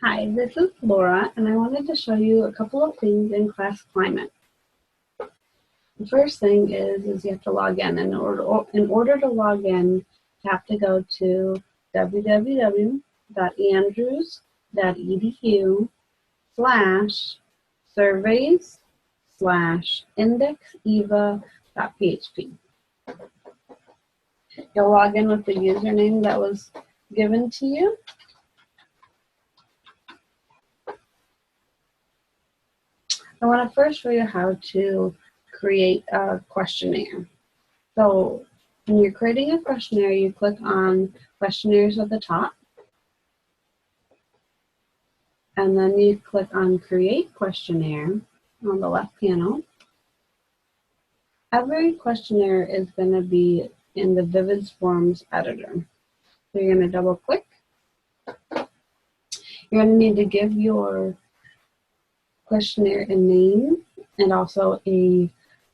Hi, this is Laura, and I wanted to show you a couple of things in class climate. The first thing is you have to log in. In order to log in, you have to go to www.andrews.edu/surveys/indexeva.php. You'll log in with the username that was given to you. I want to first show you how to create a questionnaire. So when you're creating a questionnaire, you click on questionnaires at the top, and then you click on create questionnaire on the left panel. Every questionnaire is going to be in the Vivid Forms editor. So you're going to double click. You're going to need to give your questionnaire a name and also an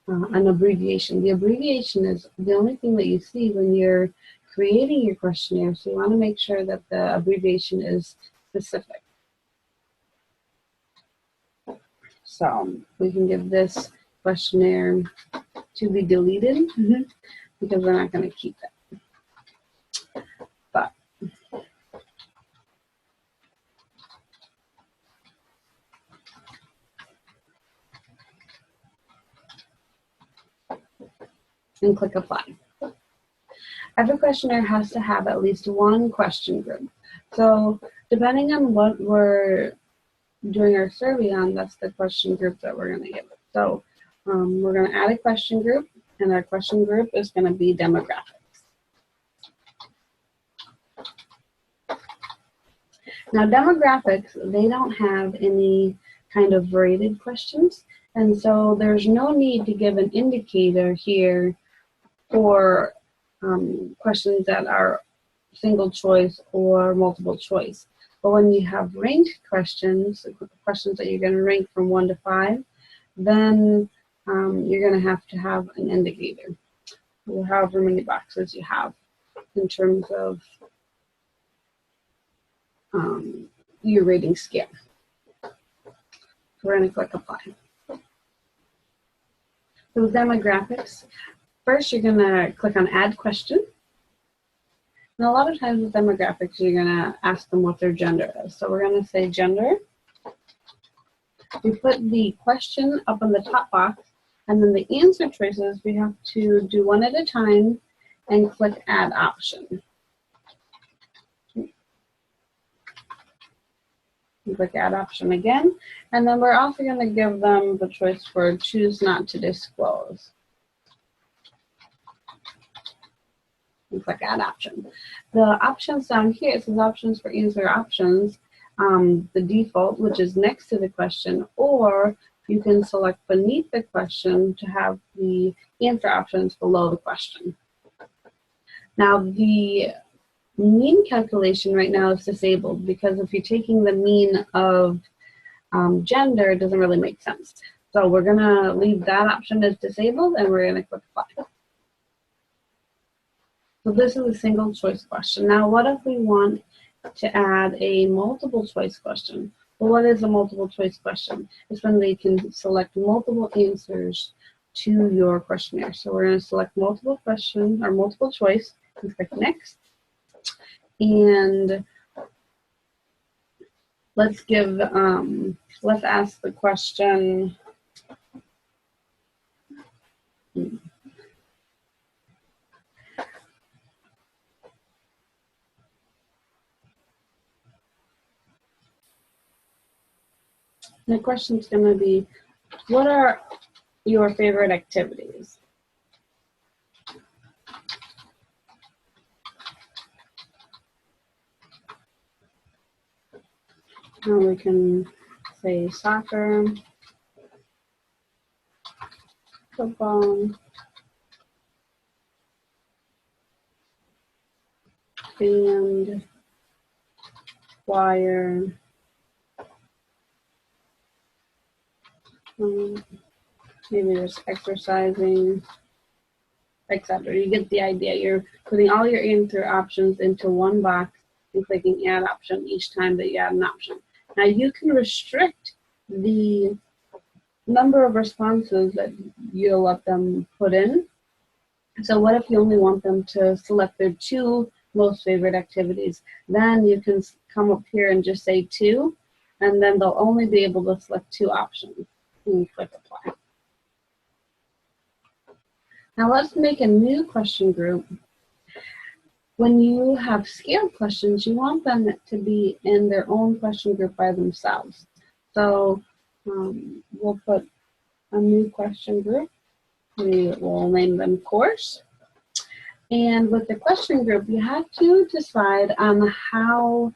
abbreviation. The abbreviation is the only thing that you see when you're creating your questionnaire, so you want to make sure that the abbreviation is specific. So we can give this questionnaire to be deleted because we're not going to keep it. But and click apply. Every questionnaire has to have at least one question group. So depending on what we're doing our survey on, that's the question group that we're going to give it. So we're going to add a question group, and our question group is going to be demographics. Now demographics, they don't have any kind of rated questions, and so there's no need to give an indicator here for questions that are single choice or multiple choice. But when you have ranked questions, questions that you're going to rank from 1 to 5, then you're going to have an indicator, or however many boxes you have in terms of your rating scale. So we're going to click apply. So with demographics, first you're going to click on add question. And a lot of times with demographics, you're going to ask them what their gender is. So we're going to say gender. We put the question up in the top box, and then the answer choices we have to do one at a time and click add option. You click add option again, and then we're also going to give them the choice for choose not to disclose. And click add option. The options down here, it says options for answer options, the default, which is next to the question, or you can select beneath the question to have the answer options below the question. Now the mean calculation right now is disabled because if you're taking the mean of gender, it doesn't really make sense. So we're going to leave that option as disabled, and we're going to click apply. So this is a single choice question. Now what if we want to add a multiple choice question? Well, what is a multiple choice question? It's when they can select multiple answers to your questionnaire. So we're going to select multiple question or multiple choice and click next. And let's give, let's ask the question. The question is going to be, what are your favorite activities? And we can say soccer, football, band, choir, maybe just exercising, etc. You get the idea. You're putting all your answer options into one box and clicking add option each time that you add an option. Now you can restrict the number of responses that you'll let them put in. So what if you only want them to select their 2 most favorite activities? Then you can come up here and just say 2, and then they'll only be able to select 2 options. And you click apply. Now let's make a new question group. When you have scaled questions, you want them to be in their own question group by themselves. So we'll put a new question group. We will name them course. And with the question group, you have to decide on how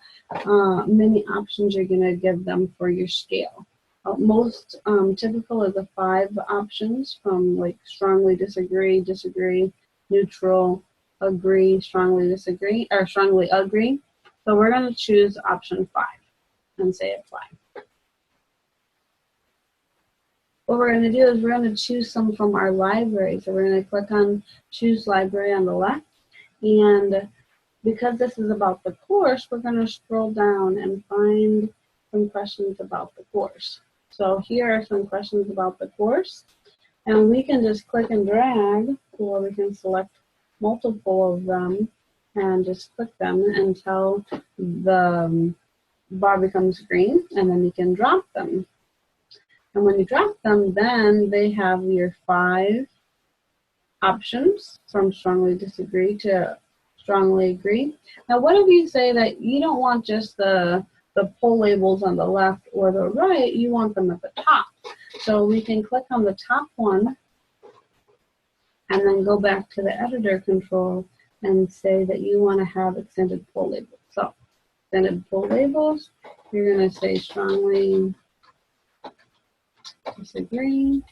many options you're going to give them for your scale. Most typical is the 5 options from like strongly disagree, disagree, neutral, agree, strongly disagree, or strongly agree. So we're going to choose option 5 and say apply. What we're going to do is we're going to choose some from our library. So we're going to click on choose library on the left. And because this is about the course, we're going to scroll down and find some questions about the course. So here are some questions about the course. And we can just click and drag, or we can select multiple of them and just click them until the bar becomes green, and then you can drop them. And when you drop them, then they have your 5 options from strongly disagree to strongly agree. Now, what if you say that you don't want just the poll labels on the left or the right, you want them at the top? So we can click on the top one and then go back to the editor control and say that you want to have extended poll labels. So extended poll labels, you're going to say strongly disagree,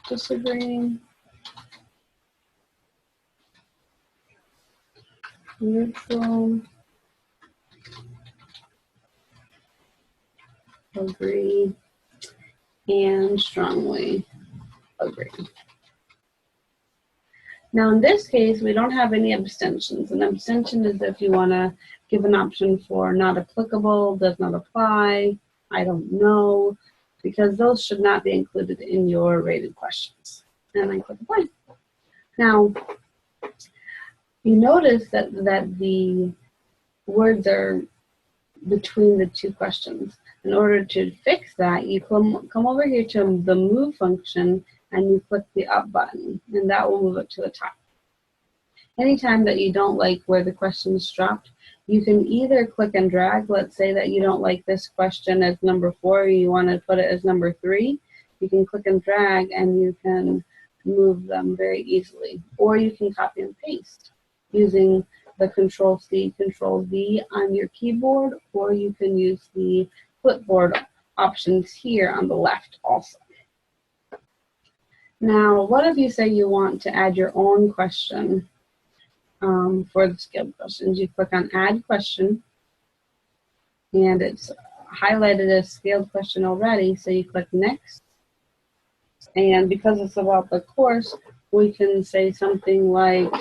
disagree, neutral, agree, and strongly agree. Now in this case, we don't have any abstentions. An abstention is if you want to give an option for not applicable, does not apply, I don't know, because those should not be included in your rated questions. And then click apply. Now, you notice that the words are between the 2 questions. In order to fix that, you come over here to the move function and you click the up button, and that will move it to the top. Anytime that you don't like where the question is dropped, you can either click and drag. Let's say that you don't like this question as number 4, you want to put it as number 3. You can click and drag and you can move them very easily. Or you can copy and paste using the Control-C, Control-V on your keyboard, or you can use the clipboard options here on the left also. Now, what if you say you want to add your own question for the scaled questions? You click on Add Question, and it's highlighted as scaled question already, so you click Next. And because it's about the course, we can say something like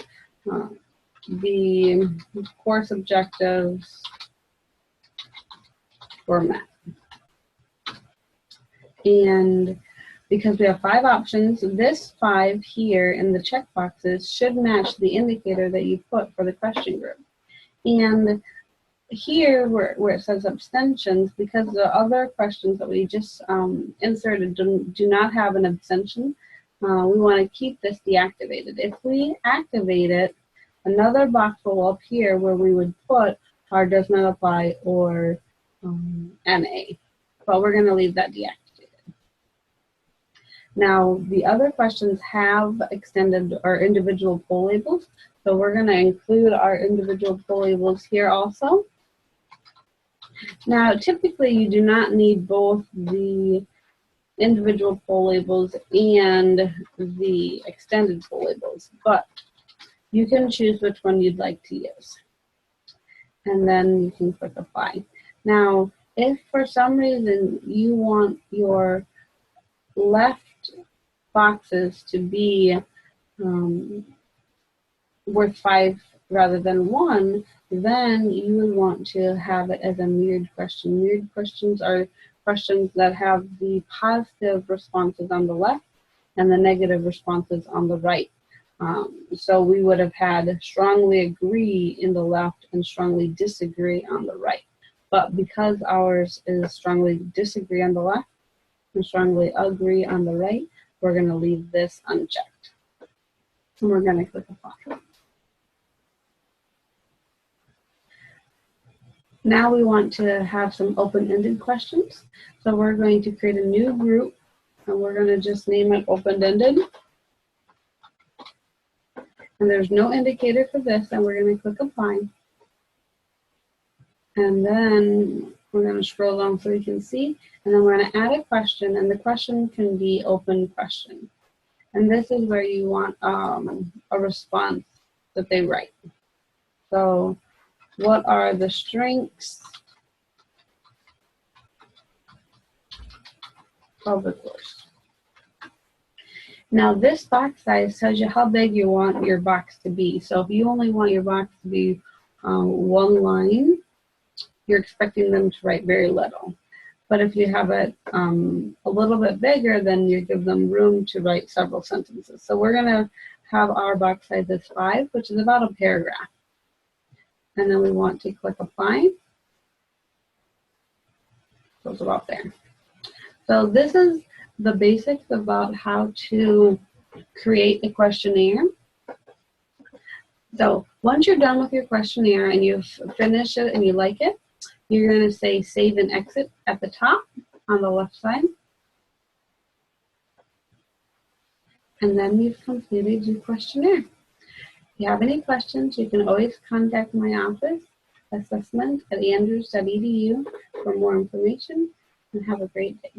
the course objectives for math. And because we have 5 options, this 5 here in the checkboxes should match the indicator that you put for the question group. And here where it says abstentions, because the other questions that we just inserted do not have an abstention, we want to keep this deactivated. If we activate it, another box will appear where we would put our does not apply or NA, but we're going to leave that deactivated. Now, the other questions have extended or individual poll labels, so we're going to include our individual poll labels here also. Now, typically, you do not need both the individual poll labels and the extended poll labels, but you can choose which one you'd like to use. And then you can click Apply. Now, if for some reason you want your left boxes to be worth 5 rather than one, then you would want to have it as a mirrored question. Mirrored questions are questions that have the positive responses on the left and the negative responses on the right. So we would have had strongly agree in the left and strongly disagree on the right. But because ours is strongly disagree on the left and strongly agree on the right, we're going to leave this unchecked. And we're going to click apply. Now we want to have some open-ended questions. So we're going to create a new group, and we're going to just name it open-ended. And there's no indicator for this, and we're going to click apply. And then we're going to scroll down so we can see, and then we're going to add a question, and the question can be open question. And this is where you want a response that they write. So what are the strengths of the course? Now this box size tells you how big you want your box to be. So if you only want your box to be one line, you're expecting them to write very little. But if you have it a little bit bigger, then you give them room to write several sentences. So we're going to have our box size as 5, which is about a paragraph. And then we want to click apply. So it's about there. So this is the basics about how to create a questionnaire. So once you're done with your questionnaire and you've finished it and you like it, you're going to say save and exit at the top on the left side. And then you've completed your questionnaire. If you have any questions, you can always contact my office, assessment@andrews.edu for more information, and have a great day.